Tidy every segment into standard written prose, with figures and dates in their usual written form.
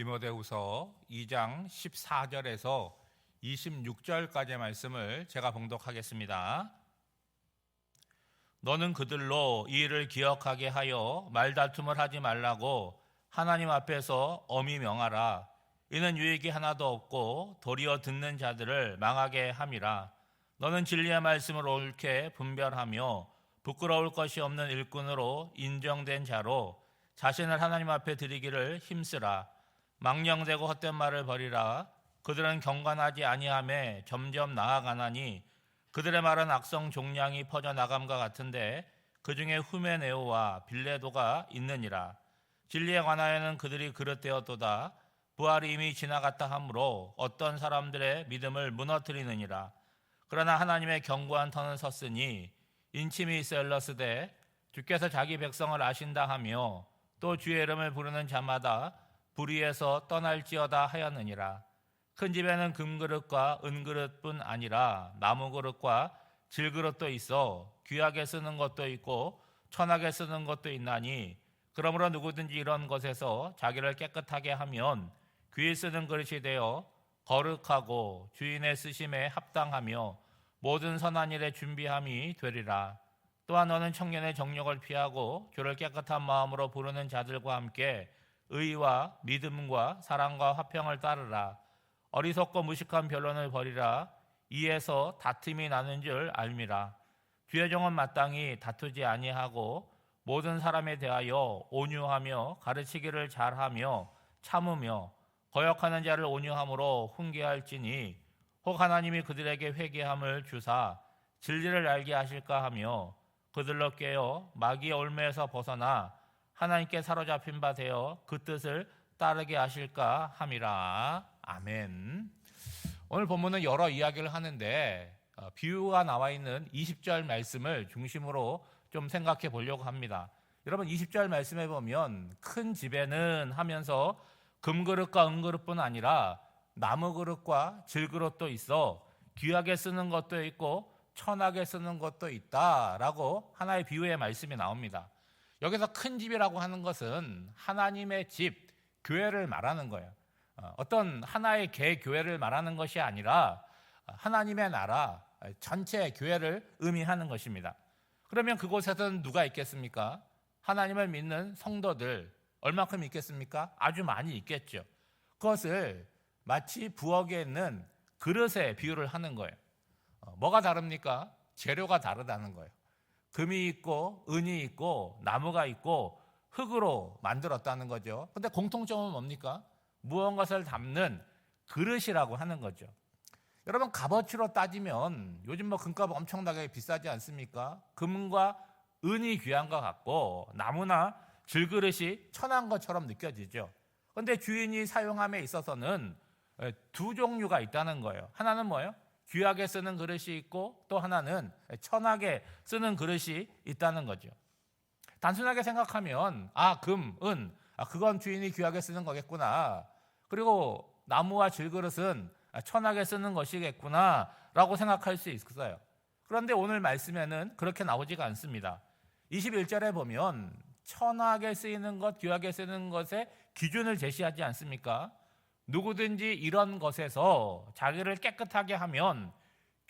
디모데후서 2장 14절에서 26절까지의 말씀을 제가 봉독하겠습니다. 너는 그들로 이 일을 기억하게 하여 말다툼을 하지 말라고 하나님 앞에서 엄히 명하라. 이는 유익이 하나도 없고 도리어 듣는 자들을 망하게 함이라. 너는 진리의 말씀을 옳게 분별하며 부끄러울 것이 없는 일꾼으로 인정된 자로 자신을 하나님 앞에 드리기를 힘쓰라. 망령되고 헛된 말을 버리라. 그들은 경건하지 아니하며 점점 나아가나니 그들의 말은 악성 종량이 퍼져나감과 같은데 그 중에 후메네오와 빌레도가 있느니라. 진리에 관하여는 그들이 그릇되었도다. 부활이 이미 지나갔다 하므로 어떤 사람들의 믿음을 무너뜨리느니라. 그러나 하나님의 견고한 터는 섰으니 인침이 있어 일러스되 주께서 자기 백성을 아신다 하며 또 주의 이름을 부르는 자마다 불의에서 떠날지어다 하였느니라. 큰 집에는 금그릇과 은그릇뿐 아니라 나무그릇과 질그릇도 있어 귀하게 쓰는 것도 있고 천하게 쓰는 것도 있나니 그러므로 누구든지 이런 것에서 자기를 깨끗하게 하면 귀히 쓰는 그릇이 되어 거룩하고 주인의 쓰심에 합당하며 모든 선한 일에 준비함이 되리라. 또한 너는 청년의 정욕을 피하고 주를 깨끗한 마음으로 부르는 자들과 함께 의와 믿음과 사랑과 화평을 따르라. 어리석고 무식한 변론을 버리라. 이에서 다툼이 나는 줄 알미라. 주의 종은 마땅히 다투지 아니하고 모든 사람에 대하여 온유하며 가르치기를 잘하며 참으며 거역하는 자를 온유함으로 훈계할지니 혹 하나님이 그들에게 회개함을 주사 진리를 알게 하실까 하며 그들로 깨어 마귀의 올매에서 벗어나 하나님께 사로잡힌 바 되어 그 뜻을 따르게 하실까 함이라. 아멘. 오늘 본문은 여러 이야기를 하는데 비유가 나와 있는 20절 말씀을 중심으로 좀 생각해 보려고 합니다. 여러분 20절 말씀에 보면 큰 집에는 하면서 금그릇과 은그릇뿐 아니라 나무그릇과 질그릇도 있어 귀하게 쓰는 것도 있고 천하게 쓰는 것도 있다라고 하나의 비유의 말씀이 나옵니다. 여기서 큰 집이라고 하는 것은 하나님의 집, 교회를 말하는 거예요. 어떤 하나의 개교회를 말하는 것이 아니라 하나님의 나라, 전체 교회를 의미하는 것입니다. 그러면 그곳에서는 누가 있겠습니까? 하나님을 믿는 성도들 얼마큼 있겠습니까? 아주 많이 있겠죠. 그것을 마치 부엌에 있는 그릇에 비유를 하는 거예요. 뭐가 다릅니까? 재료가 다르다는 거예요. 금이 있고 은이 있고 나무가 있고 흙으로 만들었다는 거죠. 근데 공통점은 뭡니까? 무언가를 담는 그릇이라고 하는 거죠. 여러분 값어치로 따지면 요즘 뭐 금값 엄청나게 비싸지 않습니까? 금과 은이 귀한 것 같고 나무나 질그릇이 천한 것처럼 느껴지죠. 그런데 주인이 사용함에 있어서는 두 종류가 있다는 거예요. 하나는 뭐예요? 귀하게 쓰는 그릇이 있고 또 하나는 천하게 쓰는 그릇이 있다는 거죠. 단순하게 생각하면 금, 은, 그건 주인이 귀하게 쓰는 거겠구나. 그리고 나무와 질그릇은 천하게 쓰는 것이겠구나 라고 생각할 수 있어요. 그런데 오늘 말씀에는 그렇게 나오지가 않습니다. 21절에 보면 천하게 쓰이는 것, 귀하게 쓰는 것의 기준을 제시하지 않습니까? 누구든지 이런 것에서 자기를 깨끗하게 하면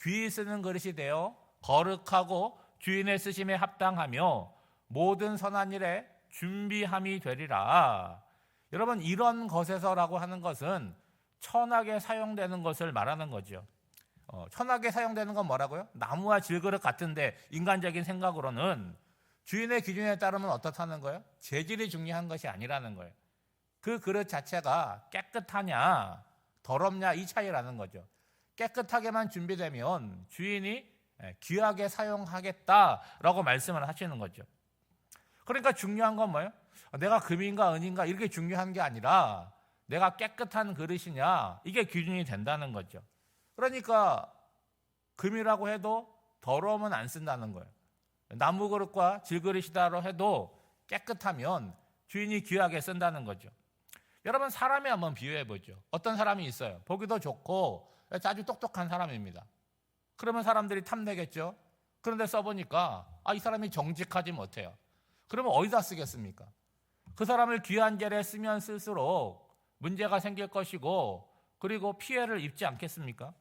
귀히 쓰는 그릇이 되어 거룩하고 주인의 쓰심에 합당하며 모든 선한 일에 준비함이 되리라. 여러분 이런 것에서라고 하는 것은 천하게 사용되는 것을 말하는 거죠. 천하게 사용되는 건 뭐라고요? 나무와 질그릇 같은데 인간적인 생각으로는 주인의 기준에 따르면 어떻다는 거예요? 재질이 중요한 것이 아니라는 거예요. 그 그릇 자체가 깨끗하냐 더럽냐 이 차이라는 거죠. 깨끗하게만 준비되면 주인이 귀하게 사용하겠다라고 말씀을 하시는 거죠. 그러니까 중요한 건 뭐예요? 내가 금인가 은인가 이렇게 중요한 게 아니라 내가 깨끗한 그릇이냐 이게 기준이 된다는 거죠. 그러니까 금이라고 해도 더러우면 안 쓴다는 거예요. 나무 그릇과 질그릇이다로 해도 깨끗하면 주인이 귀하게 쓴다는 거죠. 여러분 사람에 한번 비유해 보죠. 어떤 사람이 있어요. 보기도 좋고 아주 똑똑한 사람입니다. 그러면 사람들이 탐내겠죠. 그런데 써보니까 이 사람이 정직하지 못해요. 그러면 어디다 쓰겠습니까? 그 사람을 귀한 자리에 쓰면 쓸수록 문제가 생길 것이고 그리고 피해를 입지 않겠습니까?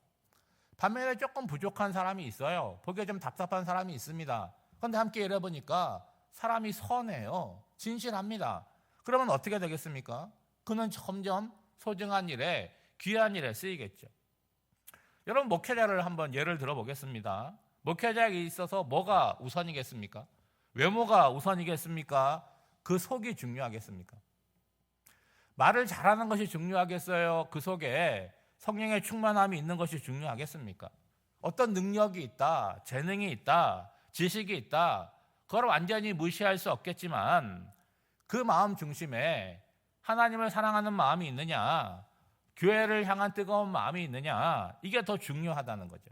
반면에 조금 부족한 사람이 있어요. 보기에 좀 답답한 사람이 있습니다. 그런데 함께 일해보니까 사람이 선해요. 진실합니다. 그러면 어떻게 되겠습니까? 그는 점점 소중한 일에, 귀한 일에 쓰이겠죠. 여러분, 목회자를 한번 예를 들어보겠습니다. 목회자에게 있어서 뭐가 우선이겠습니까? 외모가 우선이겠습니까? 그 속이 중요하겠습니까? 말을 잘하는 것이 중요하겠어요? 그 속에 성령의 충만함이 있는 것이 중요하겠습니까? 어떤 능력이 있다, 재능이 있다, 지식이 있다, 그걸 완전히 무시할 수 없겠지만 그 마음 중심에 하나님을 사랑하는 마음이 있느냐, 교회를 향한 뜨거운 마음이 있느냐, 이게 더 중요하다는 거죠.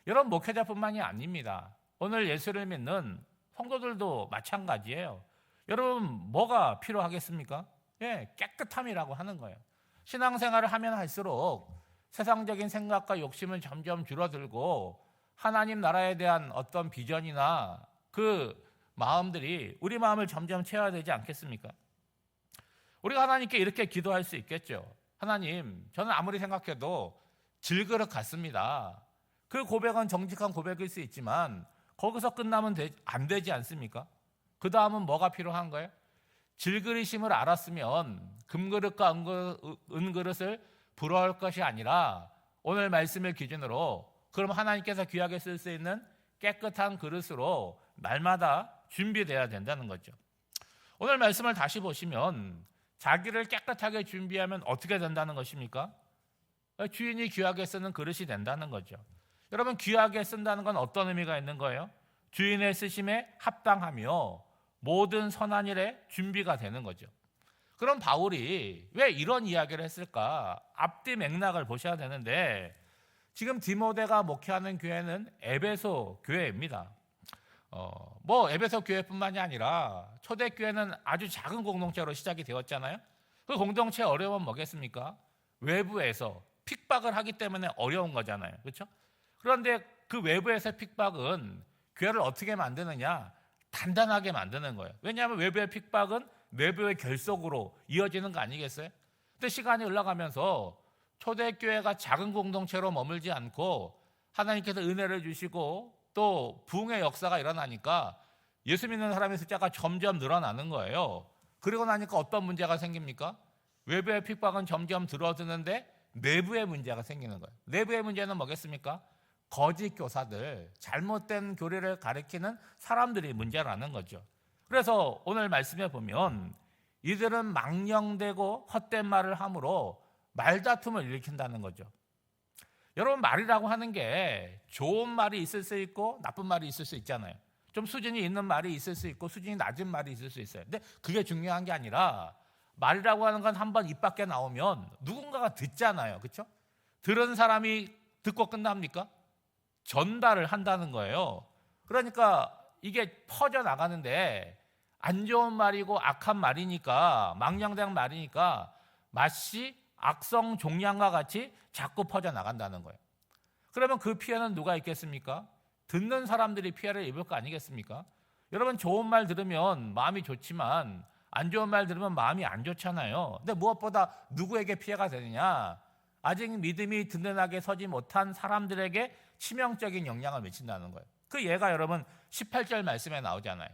여러분, 목회자뿐만이 아닙니다. 오늘 예수를 믿는 성도들도 마찬가지예요. 여러분, 뭐가 필요하겠습니까? 깨끗함이라고 하는 거예요. 신앙생활을 하면 할수록 세상적인 생각과 욕심은 점점 줄어들고 하나님 나라에 대한 어떤 비전이나 그 마음들이 우리 마음을 점점 채워야 되지 않겠습니까? 우리가 하나님께 이렇게 기도할 수 있겠죠. 하나님, 저는 아무리 생각해도 질그릇 같습니다. 그 고백은 정직한 고백일 수 있지만 거기서 끝나면 안 되지 않습니까? 그 다음은 뭐가 필요한 거예요? 질그릇임을 알았으면 금그릇과 은그릇을 부러워할 것이 아니라 오늘 말씀을 기준으로 그럼 하나님께서 귀하게 쓸 수 있는 깨끗한 그릇으로 날마다 준비되어야 된다는 거죠. 오늘 말씀을 다시 보시면 자기를 깨끗하게 준비하면 어떻게 된다는 것입니까? 주인이 귀하게 쓰는 그릇이 된다는 거죠. 여러분, 귀하게 쓴다는 건 어떤 의미가 있는 거예요? 주인의 쓰심에 합당하며 모든 선한 일에 준비가 되는 거죠. 그럼 바울이 왜 이런 이야기를 했을까? 앞뒤 맥락을 보셔야 되는데 지금 디모데가 목회하는 교회는 에베소 교회입니다. 에베소 교회뿐만이 아니라 초대교회는 아주 작은 공동체로 시작이 되었잖아요. 그 공동체의 어려움은 뭐겠습니까? 외부에서 핍박을 하기 때문에 어려운 거잖아요. 그렇죠? 그런데 그 외부에서의 핍박은 교회를 어떻게 만드느냐? 단단하게 만드는 거예요. 왜냐하면 외부의 핍박은 내부의 결속으로 이어지는 거 아니겠어요? 근데 시간이 흘러가면서 초대교회가 작은 공동체로 머물지 않고 하나님께서 은혜를 주시고 또 부흥의 역사가 일어나니까 예수 믿는 사람의 숫자가 점점 늘어나는 거예요. 그러고 나니까 어떤 문제가 생깁니까? 외부의 핍박은 점점 줄어드는데 내부의 문제가 생기는 거예요. 내부의 문제는 뭐겠습니까? 거짓 교사들, 잘못된 교리를 가리키는 사람들이 문제라는 거죠. 그래서 오늘 말씀에 보면 이들은 망령되고 헛된 말을 함으로 말다툼을 일으킨다는 거죠. 여러분, 말이라고 하는 게 좋은 말이 있을 수 있고 나쁜 말이 있을 수 있잖아요. 좀 수준이 있는 말이 있을 수 있고 수준이 낮은 말이 있을 수 있어요. 근데 그게 중요한 게 아니라 말이라고 하는 건 한번 입 밖에 나오면 누군가가 듣잖아요. 그렇죠? 들은 사람이 듣고 끝납니까? 전달을 한다는 거예요. 그러니까 이게 퍼져나가는데 안 좋은 말이고 악한 말이니까, 망령된 말이니까 마치 악성 종양과 같이 자꾸 퍼져나간다는 거예요. 그러면 그 피해는 누가 입겠습니까? 듣는 사람들이 피해를 입을 거 아니겠습니까? 여러분, 좋은 말 들으면 마음이 좋지만 안 좋은 말 들으면 마음이 안 좋잖아요. 근데 무엇보다 누구에게 피해가 되느냐? 아직 믿음이 든든하게 서지 못한 사람들에게 치명적인 영향을 미친다는 거예요. 그 예가 여러분 18절 말씀에 나오잖아요.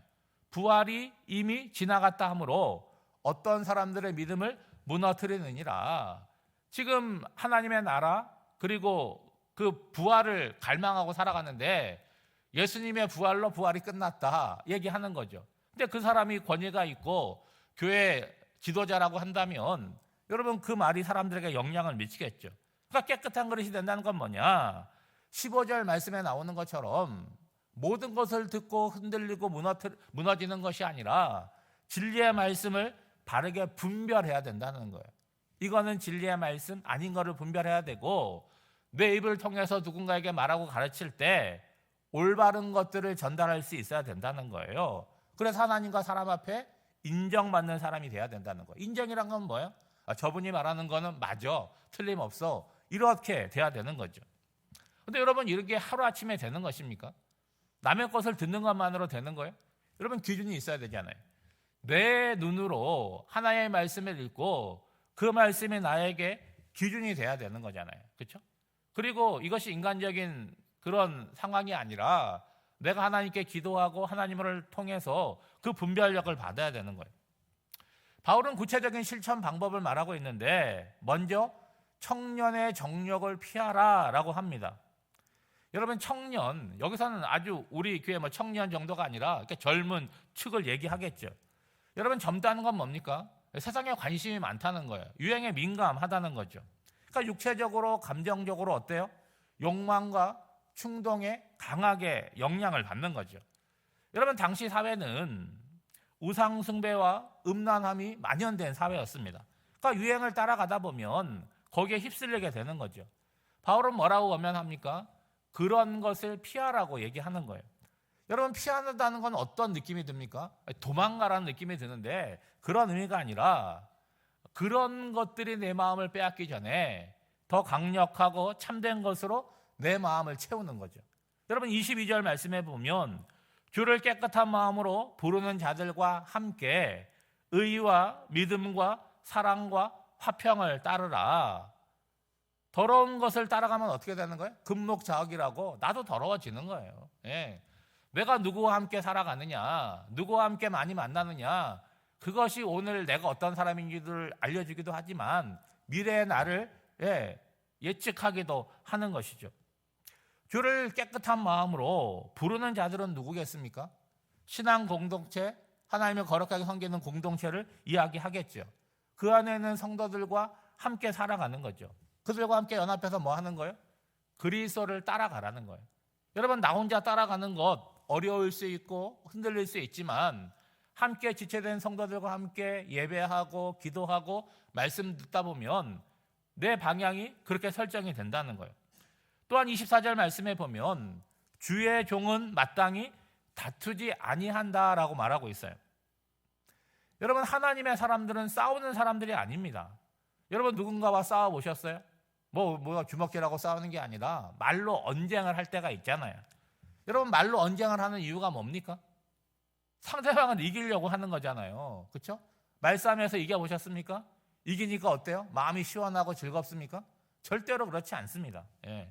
부활이 이미 지나갔다 하므로 어떤 사람들의 믿음을 무너뜨리느니라. 지금 하나님의 나라 그리고 그 부활을 갈망하고 살아가는데 예수님의 부활로 부활이 끝났다 얘기하는 거죠. 근데 그 사람이 권위가 있고 교회 지도자라고 한다면 여러분, 그 말이 사람들에게 영향을 미치겠죠. 그러니까 깨끗한 그릇이 된다는 건 뭐냐? 15절 말씀에 나오는 것처럼 모든 것을 듣고 흔들리고 무너지는 것이 아니라 진리의 말씀을 바르게 분별해야 된다는 거예요. 이거는 진리의 말씀 아닌 거를 분별해야 되고 내 입을 통해서 누군가에게 말하고 가르칠 때 올바른 것들을 전달할 수 있어야 된다는 거예요. 그래서 하나님과 사람 앞에 인정받는 사람이 돼야 된다는 거예요. 인정이란 건 뭐예요? 저분이 말하는 거는 맞아, 틀림없어, 이렇게 돼야 되는 거죠. 근데 여러분, 이렇게 하루아침에 되는 것입니까? 남의 것을 듣는 것만으로 되는 거예요? 여러분, 기준이 있어야 되잖아요. 내 눈으로 하나님의 말씀을 읽고 그 말씀이 나에게 기준이 돼야 되는 거잖아요. 그렇죠? 그리고 이것이 인간적인 그런 상황이 아니라 내가 하나님께 기도하고 하나님을 통해서 그 분별력을 받아야 되는 거예요. 바울은 구체적인 실천 방법을 말하고 있는데 먼저 청년의 정욕을 피하라 라고 합니다. 여러분, 청년, 여기서는 아주 우리 교회 청년 정도가 아니라 이렇게 젊은 축을 얘기하겠죠. 여러분, 젊다는 건 뭡니까? 세상에 관심이 많다는 거예요. 유행에 민감하다는 거죠. 그러니까 육체적으로 감정적으로 어때요? 욕망과 충동에 강하게 영향을 받는 거죠. 여러분, 당시 사회는 우상 숭배와 음란함이 만연된 사회였습니다. 그러니까 유행을 따라가다 보면 거기에 휩쓸리게 되는 거죠. 바울은 뭐라고 권면합니까? 그런 것을 피하라고 얘기하는 거예요. 여러분, 피한다는 건 어떤 느낌이 듭니까? 도망가라는 느낌이 드는데 그런 의미가 아니라 그런 것들이 내 마음을 빼앗기 전에 더 강력하고 참된 것으로 내 마음을 채우는 거죠. 여러분, 22절 말씀해 보면 주를 깨끗한 마음으로 부르는 자들과 함께 의와 믿음과 사랑과 화평을 따르라. 더러운 것을 따라가면 어떻게 되는 거예요? 금목자학이라고 나도 더러워지는 거예요. 예. 내가 누구와 함께 살아가느냐, 누구와 함께 많이 만나느냐, 그것이 오늘 내가 어떤 사람인지를 알려주기도 하지만 미래의 나를 예측하기도 하는 것이죠. 주를 깨끗한 마음으로 부르는 자들은 누구겠습니까? 신앙 공동체, 하나님을 거룩하게 섬기는 공동체를 이야기하겠죠. 그 안에는 성도들과 함께 살아가는 거죠. 그들과 함께 연합해서 뭐 하는 거예요? 그리스도를 따라가라는 거예요. 여러분, 나 혼자 따라가는 것 어려울 수 있고 흔들릴 수 있지만 함께 지체된 성도들과 함께 예배하고 기도하고 말씀 듣다 보면 내 방향이 그렇게 설정이 된다는 거예요. 또한 24절 말씀에 보면 주의 종은 마땅히 다투지 아니한다라고 말하고 있어요. 여러분, 하나님의 사람들은 싸우는 사람들이 아닙니다. 여러분, 누군가와 싸워보셨어요? 뭐 주먹질하고 싸우는 게 아니라 말로 언쟁을 할 때가 있잖아요. 여러분, 말로 언쟁을 하는 이유가 뭡니까? 상대방을 이기려고 하는 거잖아요. 그렇죠? 말싸움에서 이겨보셨습니까? 이기니까 어때요? 마음이 시원하고 즐겁습니까? 절대로 그렇지 않습니다. 예.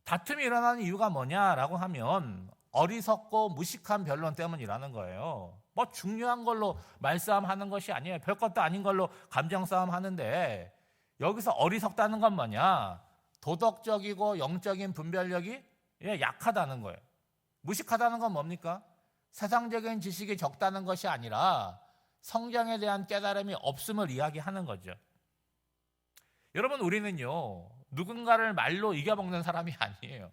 다툼이 일어나는 이유가 뭐냐라고 하면 어리석고 무식한 변론 때문이라는 거예요. 뭐 중요한 걸로 말싸움하는 것이 아니에요. 별것도 아닌 걸로 감정싸움 하는데 여기서 어리석다는 건 뭐냐? 도덕적이고 영적인 분별력이 약하다는 거예요. 무식하다는 건 뭡니까? 세상적인 지식이 적다는 것이 아니라 성경에 대한 깨달음이 없음을 이야기하는 거죠. 여러분, 우리는요, 누군가를 말로 이겨먹는 사람이 아니에요.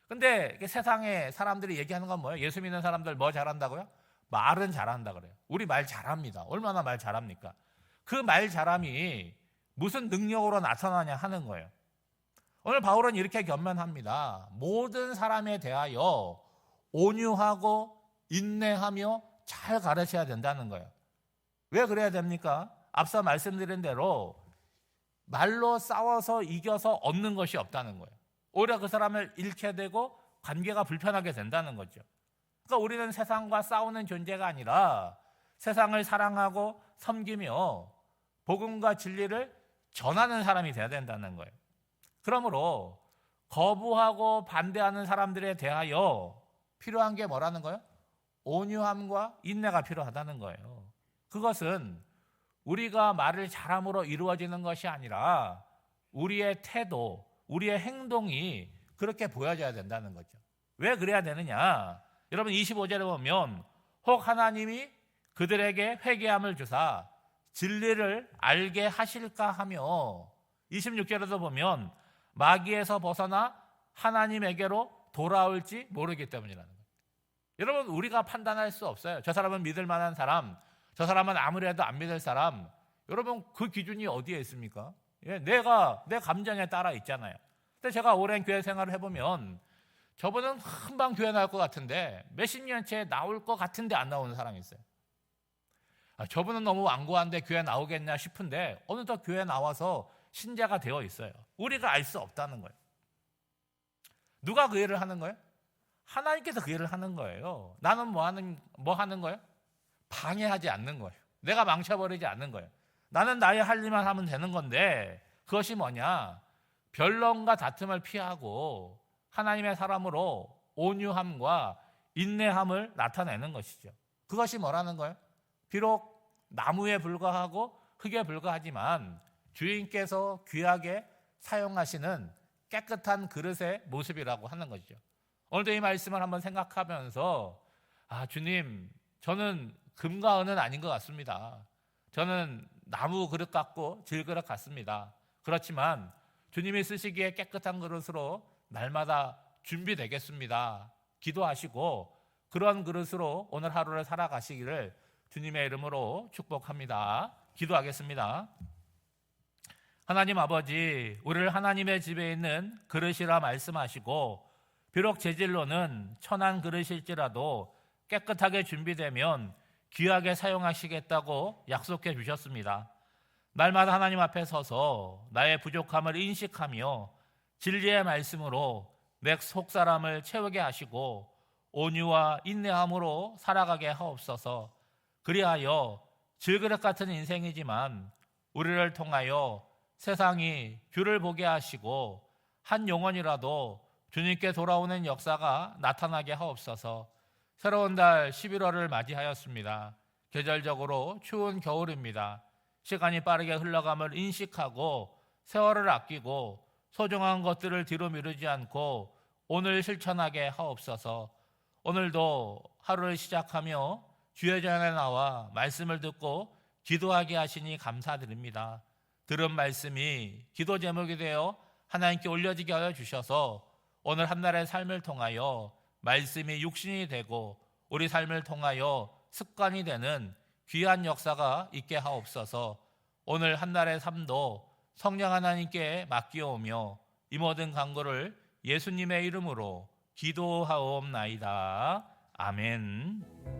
근데 세상에 사람들이 얘기하는 건 뭐예요? 예수 믿는 사람들 뭐 잘한다고요? 말은 잘한다 그래요. 우리 말 잘합니다. 얼마나 말 잘합니까? 그 말 잘함이 무슨 능력으로 나타나냐 하는 거예요. 오늘 바울은 이렇게 권면합니다. 모든 사람에 대하여 온유하고 인내하며 잘 가르쳐야 된다는 거예요. 왜 그래야 됩니까? 앞서 말씀드린 대로 말로 싸워서 이겨서 얻는 것이 없다는 거예요. 오히려 그 사람을 잃게 되고 관계가 불편하게 된다는 거죠. 그러니까 우리는 세상과 싸우는 존재가 아니라 세상을 사랑하고 섬기며 복음과 진리를 전하는 사람이 돼야 된다는 거예요. 그러므로 거부하고 반대하는 사람들에 대하여 필요한 게 뭐라는 거예요? 온유함과 인내가 필요하다는 거예요. 그것은 우리가 말을 잘함으로 이루어지는 것이 아니라 우리의 태도, 우리의 행동이 그렇게 보여져야 된다는 거죠. 왜 그래야 되느냐? 여러분, 25절에 보면 혹 하나님이 그들에게 회개함을 주사 진리를 알게 하실까 하며 26절에도 보면 마귀에서 벗어나 하나님에게로 돌아올지 모르기 때문이라는 거예요. 여러분, 우리가 판단할 수 없어요. 저 사람은 믿을 만한 사람, 저 사람은 아무래도 안 믿을 사람. 여러분, 그 기준이 어디에 있습니까? 내가 내 감정에 따라 있잖아요. 근데 제가 오랜 교회 생활을 해보면 저분은 금방 교회 나올 것 같은데 몇십 년째 나올 것 같은데 안 나오는 사람이 있어요. 저분은 너무 완고한데 교회 나오겠냐 싶은데 어느덧 교회 나와서 신자가 되어 있어요. 우리가 알 수 없다는 거예요. 누가 그 일을 하는 거예요? 하나님께서 그 일을 하는 거예요. 나는 뭐 하는 거예요? 방해하지 않는 거예요. 내가 망쳐버리지 않는 거예요. 나는 나의 할 일만 하면 되는 건데 그것이 뭐냐? 변론과 다툼을 피하고 하나님의 사람으로 온유함과 인내함을 나타내는 것이죠. 그것이 뭐라는 거예요? 비록 나무에 불과하고 흙에 불과하지만 주인께서 귀하게 사용하시는 깨끗한 그릇의 모습이라고 하는 것이죠. 오늘도 이 말씀을 한번 생각하면서 주님, 저는 금과 은은 아닌 것 같습니다. 저는 나무 그릇 같고 질그릇 같습니다. 그렇지만 주님이 쓰시기에 깨끗한 그릇으로 날마다 준비되겠습니다. 기도하시고 그런 그릇으로 오늘 하루를 살아가시기를 주님의 이름으로 축복합니다. 기도하겠습니다. 하나님 아버지, 우리를 하나님의 집에 있는 그릇이라 말씀하시고 비록 재질로는 천한 그릇일지라도 깨끗하게 준비되면 귀하게 사용하시겠다고 약속해 주셨습니다. 날마다 하나님 앞에 서서 나의 부족함을 인식하며 진리의 말씀으로 내 속사람을 채우게 하시고 온유와 인내함으로 살아가게 하옵소서. 그리하여 질그릇 같은 인생이지만 우리를 통하여 세상이 주를 보게 하시고 한 영혼이라도 주님께 돌아오는 역사가 나타나게 하옵소서. 새로운 달 11월을 맞이하였습니다. 계절적으로 추운 겨울입니다. 시간이 빠르게 흘러감을 인식하고 세월을 아끼고 소중한 것들을 뒤로 미루지 않고 오늘 실천하게 하옵소서. 오늘도 하루를 시작하며 주의 전에 나와 말씀을 듣고 기도하게 하시니 감사드립니다. 들은 말씀이 기도 제목이 되어 하나님께 올려지게 하여 주셔서 오늘 한 날의 삶을 통하여 말씀이 육신이 되고 우리 삶을 통하여 습관이 되는 귀한 역사가 있게 하옵소서. 오늘 한 날의 삶도 성령 하나님께 맡기오며 이 모든 간구를 예수님의 이름으로 기도하옵나이다. 아멘.